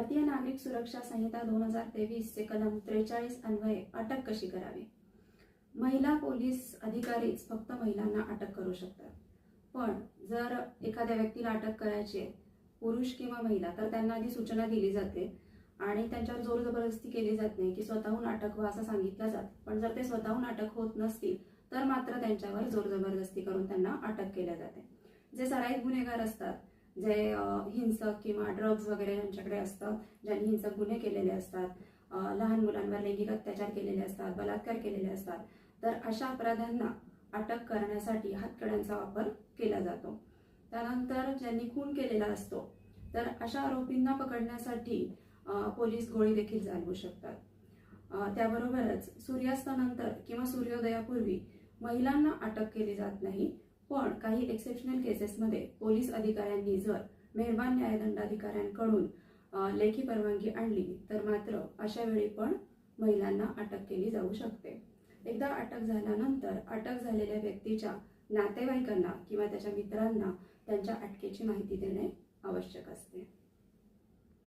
भारतीय नागरिक सुरक्षा संहिता 2023 चे कलम 43 अन्वये अटक कशी करावी? महिला पोलीस अधिकारीच फक्त महिलांना अटक करू शकतात. पण जर एखाद्या व्यक्तीला अटक करायची आहे, पुरुष किंवा महिला, तर त्यांना आधी सूचना दिली जाते आणि त्यांच्यावर जोर जबरदस्ती केली जात नाही की स्वतःहून अटक व्हा असं सांगितलं जातं. पण जर ते स्वतःहून अटक होत नसतील तर मात्र त्यांच्यावर जोर जबरदस्ती करून त्यांना अटक केल्या जाते. जे सराईत गुन्हेगार असतात, जे हिंसक किंवा ड्रग्ज वगैरे यांच्याकडे असतं, ज्यांनी हिंसक गुन्हे केलेले असतात, लहान मुलांवर लैंगिक अत्याचार केलेले असतात, बलात्कार केलेले असतात, तर अशा अपराध्यांना अटक करण्यासाठी हातकड्यांचा वापर केला जातो. त्यानंतर ज्यांनी खून केलेला असतो तर अशा आरोपींना पकडण्यासाठी पोलीस गोळी देखील चालवू शकतात. त्याबरोबरच सूर्यास्तानंतर किंवा सूर्योदयापूर्वी महिलांना अटक केली जात नाही. पण काही एक्सेप्शनल केसेसमध्ये पोलीस अधिकाऱ्यांनी जर मेहरबान न्यायदंडाधिकाऱ्यांकडून लेखी परवानगी आणली तर मात्र अशा वेळी पण महिलांना अटक केली जाऊ शकते. एकदा अटक झाल्यानंतर अटक झालेल्या व्यक्तीच्या नातेवाईकांना किंवा त्याच्या मित्रांना त्यांच्या अटकेची माहिती देणे आवश्यक असते.